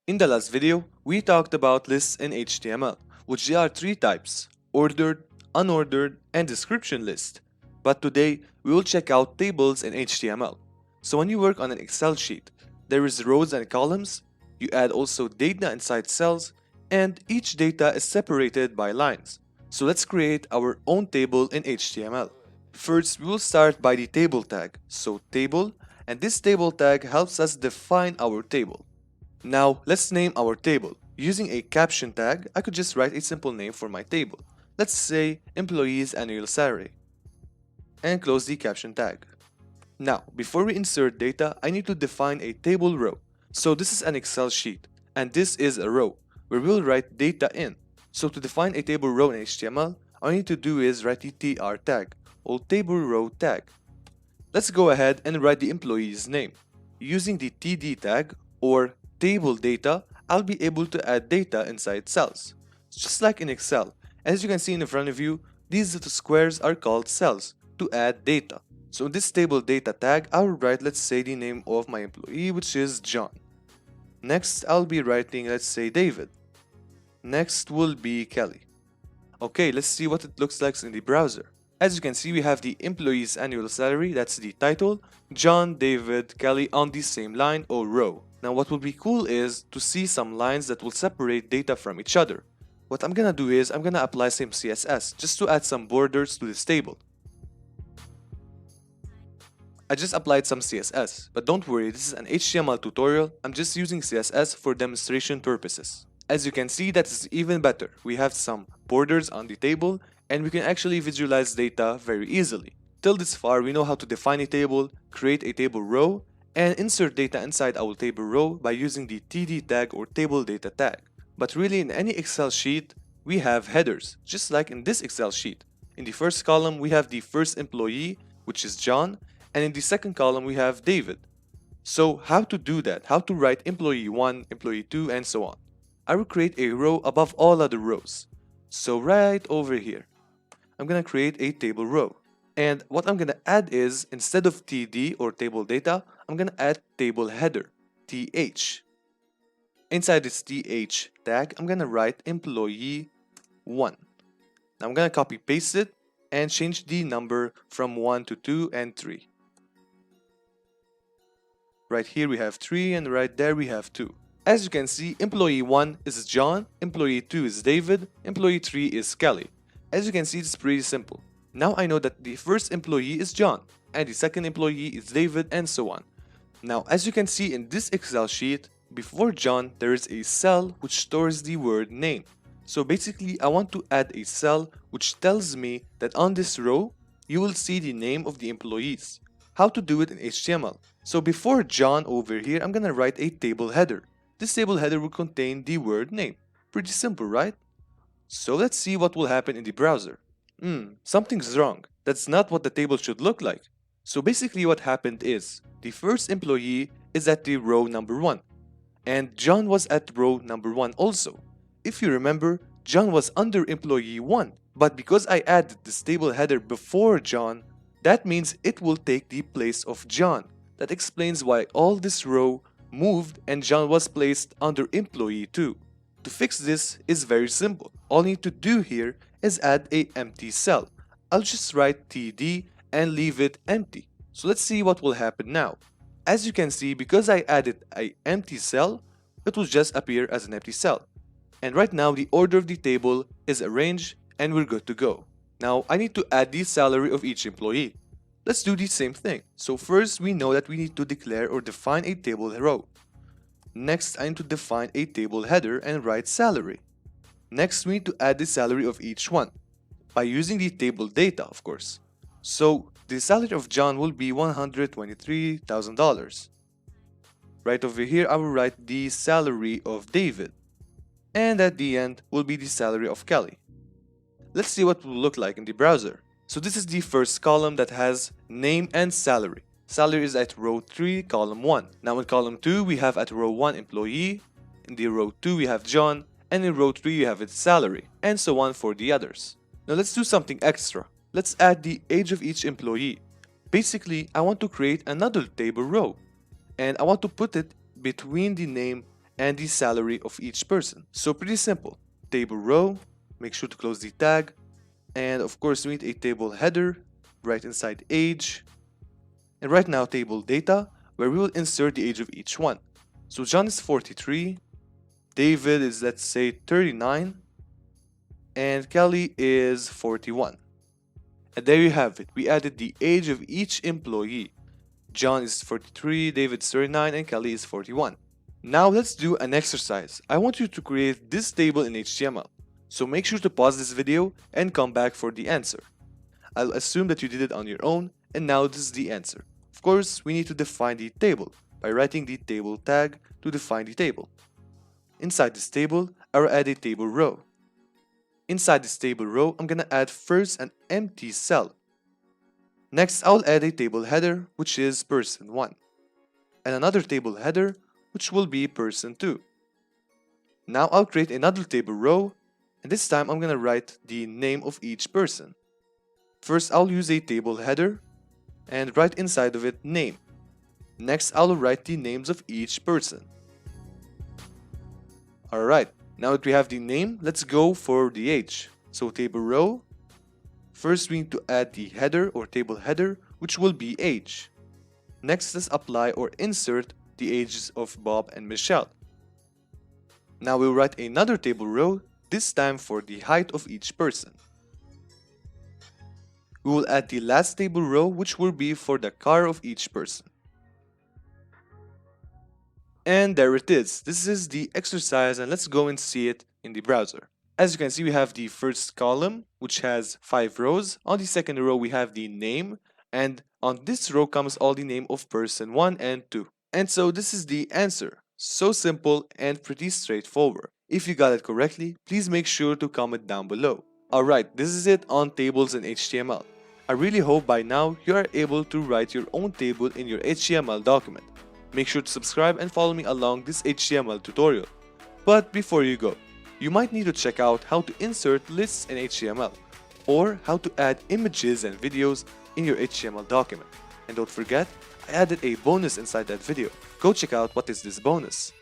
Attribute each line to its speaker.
Speaker 1: In the last video, we talked about lists in HTML, which there are three types: ordered, unordered, and description list. But today, we will check out tables in HTML. So when you work on an Excel sheet, there is rows and columns, you add also data inside cells, and each data is separated by lines. So let's create our own table in HTML. First, we will start by the table tag. So table, and this table tag helps us define our table. Now, let's name our table. Using a caption tag, I could just write a simple name for my table. Let's say employees annual salary and close the caption tag. Now, before we insert data, I need to define a table row. So this is an Excel sheet and this is a row where we'll write data in. So to define a table row in HTML, all I need to do is write the tr tag or table row tag. Let's go ahead and write the employee's name. Using the td tag or table data, I'll be able to add data inside cells. Just like in Excel, as you can see in front of you, these little squares are called cells to add data. So in this table data tag, I'll write, let's say, the name of my employee, which is John. Next, I'll be writing, let's say, David. Next will be Kelly. Okay, let's see what it looks like in the browser. As you can see, we have the employee's annual salary, that's the title, John, David, Kelly on the same line or row. Now what will be cool is to see some lines that will separate data from each other. What I'm gonna do is I'm gonna apply some CSS just to add some borders to this table. I just applied some CSS, but don't worry, this is an HTML tutorial. I'm just using CSS for demonstration purposes. As you can see, that is even better. We have some borders on the table and we can actually visualize data very easily. Till this far, we know how to define a table, create a table row, and insert data inside our table row by using the td tag or table data tag. But really, in any Excel sheet, we have headers, just like in this Excel sheet. In the first column, we have the first employee, which is John, and in the second column, we have David. So how to do that? How to write employee 1, employee 2, and so on. I will create a row above all other rows. So right over here, I'm gonna create a table row. And what I'm gonna add is, instead of td or table data, I'm gonna add table header, th. Inside this th tag, I'm gonna write employee 1. Now I'm gonna copy paste it and change the number from 1 to 2 and 3. Right here we have 3 and right there we have 2. As you can see, employee 1 is John, employee 2 is David, employee 3 is Kelly. As you can see, it's pretty simple. Now I know that the first employee is John, and the second employee is David, and so on. Now, as you can see in this Excel sheet, before John, there is a cell which stores the word name. So basically, I want to add a cell which tells me that on this row, you will see the name of the employees. How to do it in HTML? So before John over here, I'm gonna write a table header. This table header will contain the word name. Pretty simple, right? So let's see what will happen in the browser. Something's wrong. That's not what the table should look like. So basically what happened is, the first employee is at the row number 1. And John was at row number 1 also. If you remember, John was under employee 1. But because I added this table header before John, that means it will take the place of John. That explains why all this row moved and John was placed under employee 2. To fix this is very simple. All I need to do here is add a empty cell. I'll just write td and leave it empty. So let's see what will happen now. As you can see, because I added an empty cell, it will just appear as an empty cell. And right now the order of the table is arranged and we're good to go. Now I need to add the salary of each employee. Let's do the same thing. So first we know that we need to declare or define a table row. Next, I need to define a table header and write salary. Next, we need to add the salary of each one by using the table data, of course. So the salary of John will be $123,000. Right over here, I will write the salary of David. And at the end will be the salary of Kelly. Let's see what it will look like in the browser. So this is the first column that has name and salary. Salary is at row 3, column 1. Now in column 2, we have at row 1 employee, in the row 2 we have John, and in row 3 we have its salary, and so on for the others. Now let's do something extra. Let's add the age of each employee. Basically, I want to create another table row, and I want to put it between the name and the salary of each person. So pretty simple. Table row, make sure to close the tag, and of course we need a table header right inside age, and right now table data, where we will insert the age of each one. So John is 43, David is, let's say, 39, and Kelly is 41. And there you have it, we added the age of each employee. John is 43, David is 39, and Kelly is 41. Now let's do an exercise. I want you to create this table in HTML. So make sure to pause this video and come back for the answer. I'll assume that you did it on your own, and now this is the answer. Of course, we need to define the table by writing the table tag to define the table. Inside this table, I'll add a table row. Inside this table row, I'm gonna add first an empty cell. Next, I'll add a table header, which is person 1, and another table header, which will be person 2. Now I'll create another table row, and this time I'm gonna write the name of each person. First, I'll use a table header and write inside of it name. Next, I'll write the names of each person. Alright, now that we have the name, let's go for the age. So table row, first we need to add the header or table header, which will be age. Next, let's apply or insert the ages of Bob and Michelle. Now we'll write another table row, this time for the height of each person. We will add the last table row, which will be for the car of each person. And there it is. This is the exercise, and let's go and see it in the browser. As you can see, we have the first column, which has 5 rows. On the second row, we have the name, and on this row comes all the name of person 1 and 2. And so this is the answer. So simple and pretty straightforward. If you got it correctly, please make sure to comment down below. Alright, this is it on tables in HTML. I really hope by now you are able to write your own table in your HTML document. Make sure to subscribe and follow me along this HTML tutorial. But before you go, you might need to check out how to insert lists in HTML, or how to add images and videos in your HTML document. And don't forget, I added a bonus inside that video. Go check out what is this bonus.